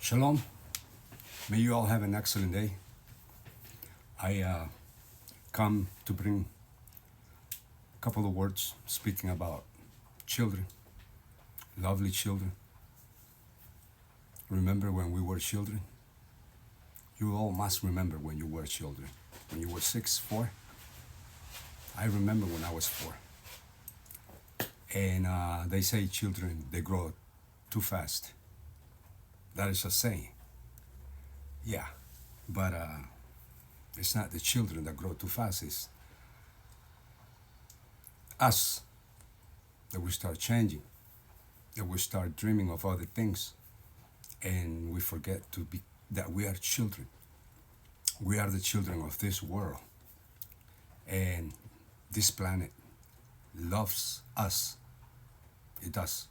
Shalom. May you all have an excellent day. I come to bring a couple of words speaking about children, lovely children. Remember when we were children? You all must remember when you were children. When you were 6, 4. I remember when I was 4. And they say children, they grow too fast. That is a saying. Yeah, but it's not the children that grow too fast. It's us that we start changing, that we start dreaming of other things, and we forget to be that we are children. We are the children of this world, and this planet loves us. It does.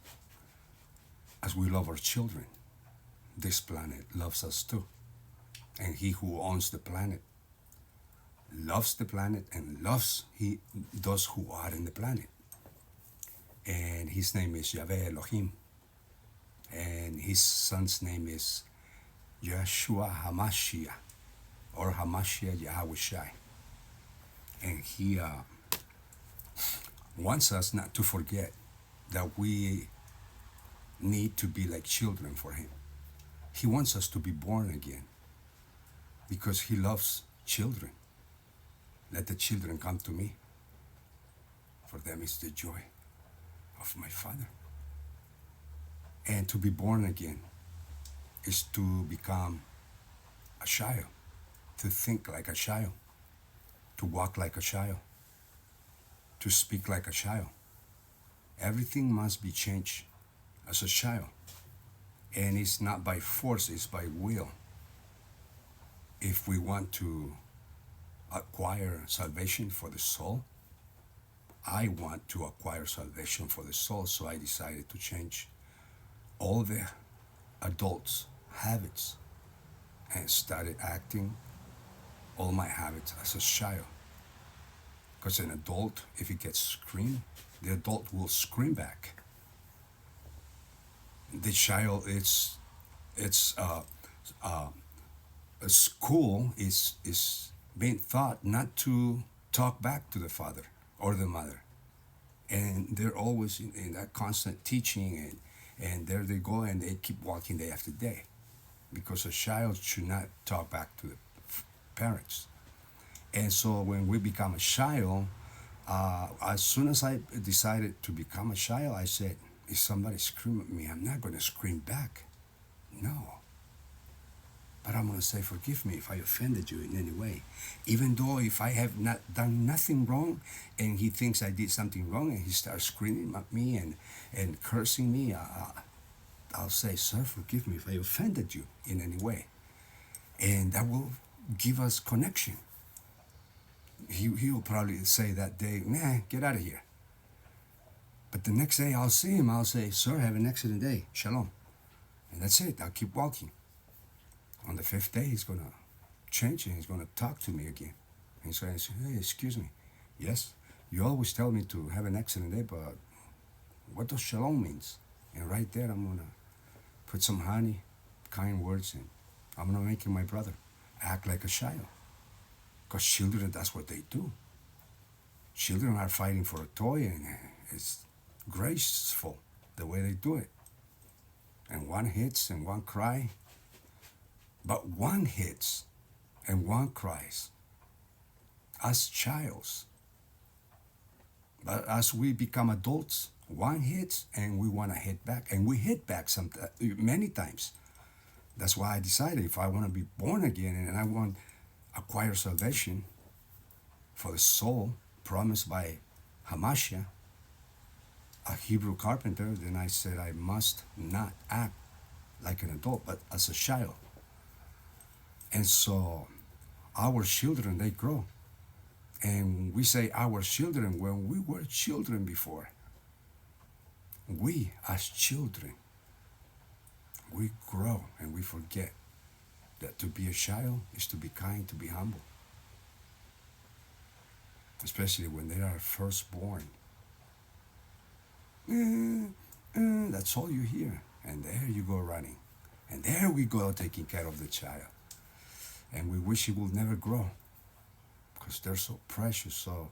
As we love our children, this planet loves us too. And he who owns the planet loves the planet and loves those who are in the planet. And his name is Yahweh Elohim. And his son's name is Yeshua HaMashiach, or Hamashiach Yahweh. And he wants us not to forget that we need to be like children for him. He wants us to be born again because he loves children. Let the children come to me. For them is the joy of my Father. And to be born again is to become a child, to think like a child, to walk like a child, to speak like a child. Everything must be changed as a child. And it's not by force, it's by will. If we want to acquire salvation for the soul, I want to acquire salvation for the soul, so I decided to change all the adults' habits and started acting all my habits as a child. Because an adult, if he gets screamed, the adult will scream back. The child, a school is being taught not to talk back to the father or the mother, and they're always in that constant teaching, and there they go, and they keep walking day after day, because a child should not talk back to the parents. And so when we become a child, as soon as I decided to become a child, I said, if somebody scream at me, I'm not going to scream back. No. But I'm going to say, forgive me if I offended you in any way. Even though if I have not done nothing wrong, and he thinks I did something wrong, and he starts screaming at me and cursing me, I'll say, sir, forgive me if I offended you in any way. And that will give us connection. He will probably say that day, nah, get out of here. But the next day I'll see him, I'll say, sir, have an excellent day, shalom. And that's it, I'll keep walking. On the 5th day, he's going to change and he's going to talk to me again. And he's going to say, hey, excuse me. Yes, you always tell me to have an excellent day, but what does shalom means? And right there, I'm going to put some honey, kind words, and I'm going to make him my brother. Act like a child. Because children, that's what they do. Children are fighting for a toy, and it's graceful the way they do it. And one hits and one cry. But one hits and one cries as childs. But as we become adults, one hits and we want to hit back. And we hit back many times. That's why I decided if I want to be born again and I want to acquire salvation for the soul promised by Hamashiach, a Hebrew carpenter, then I said I must not act like an adult, but as a child. And so our children, they grow. And we say our children when we were children before. We as children, we grow and we forget that to be a child is to be kind, to be humble. Especially when they are first born. That's all you hear. And there you go running. And there we go, taking care of the child. And we wish he will never grow because they're so precious, so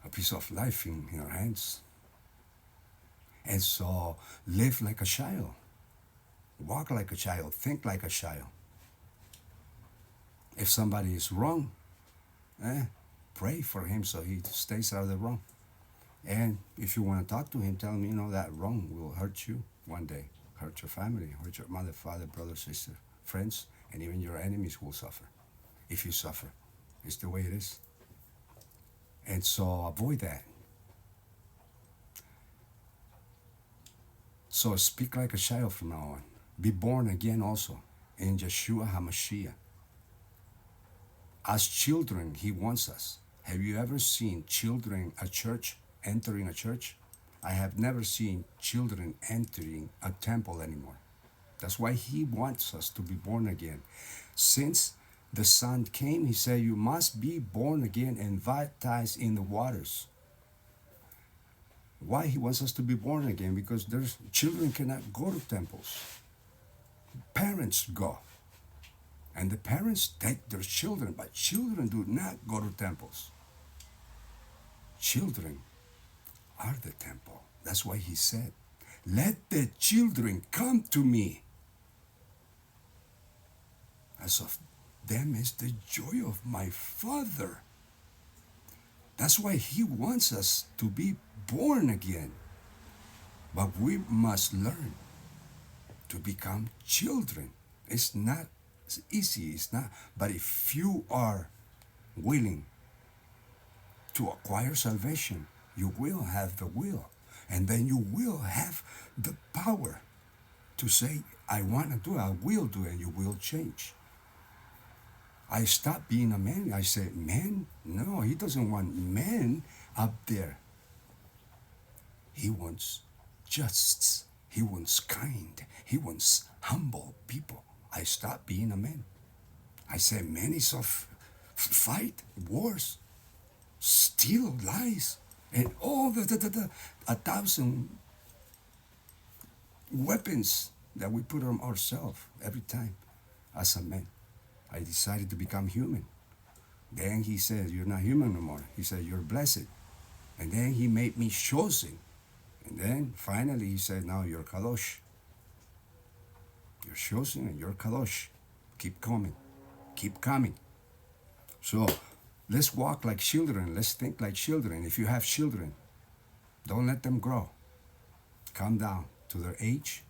a piece of life in our hands. And so live like a child, walk like a child, think like a child. If somebody is wrong, pray for him so he stays out of the wrong. And if you want to talk to him, tell him, that wrong will hurt you one day, hurt your family, hurt your mother, father, brother, sister, friends, and even your enemies will suffer. If you suffer, it's the way it is. And so avoid that. So speak like a child from now on. Be born again also in Yeshua HaMashiach. As children, he wants us. Have you ever seen children at church, entering a church? I have never seen children entering a temple anymore. That's why he wants us to be born again. Since the Son came, he said, you must be born again and baptized in the waters. Why he wants us to be born again? Because children cannot go to temples. Parents go. And the parents take their children, but children do not go to temples. Children are the temple. That's why he said, let the children come to me. As of them is the joy of my Father. That's why he wants us to be born again. But we must learn to become children. It's not easy, it's not. But if you are willing to acquire salvation, you will have the will. And then you will have the power to say, I want to do it, I will do it, and you will change. I stopped being a man. I said, man? No, he doesn't want men up there. He wants just. He wants kind. He wants humble people. I stopped being a man. I said, men is of fight, wars, steal, lies, and all the 1,000 weapons that we put on ourselves every time as a man. I decided to become human. Then he said, you're not human no more. He said, you're blessed. And then he made me chosen. And then finally he said, now you're kadosh. You're chosen and you're kadosh. Keep coming. Keep coming. So let's walk like children. Let's think like children. If you have children, don't let them grow. Come down to their age.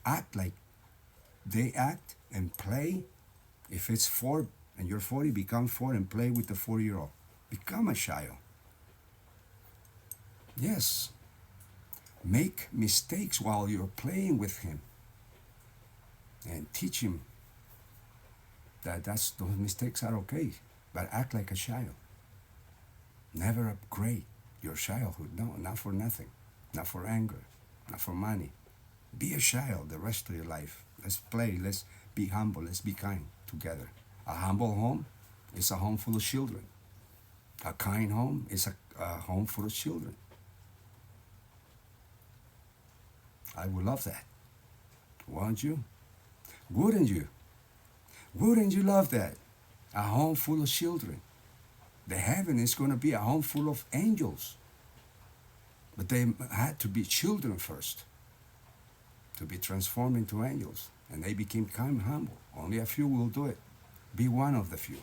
Act like they act and play. If it's 4 and you're 40, become 4 and play with the 4-year-old. Become a child. Yes. Make mistakes while you're playing with him. And teach him that those mistakes are okay. But act like a child. Never upgrade your childhood. No, not for nothing. Not for anger. Not for money. Be a child the rest of your life. Let's play. Let's be humble. Let's be kind together. A humble home is a home full of children. A kind home is a home full of children. I would love that. Won't you? Wouldn't you? Wouldn't you love that? A home full of children. The heaven is going to be a home full of angels. But they had to be children first to be transformed into angels. And they became kind and humble. Only a few will do it. Be one of the few.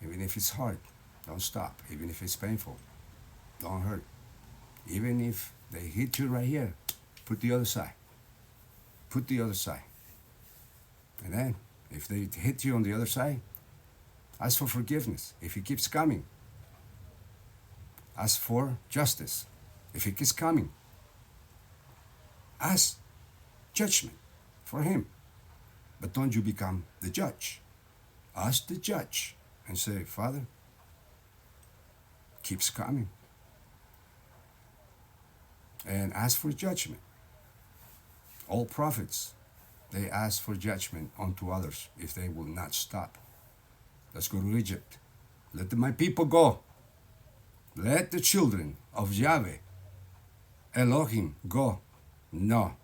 Even if it's hard, don't stop. Even if it's painful, don't hurt. Even if they hit you right here, put the other side. Put the other side. And then, if they hit you on the other side, ask for forgiveness. If he keeps coming, ask for justice. If he keeps coming, ask judgment for him. But don't you become the judge. Ask the judge and say, Father, keeps coming. And ask for judgment. All prophets, they ask for judgment unto others if they will not stop. Let's go to Egypt. Let my people go. Let the children of Yahweh, Elohim, go. No.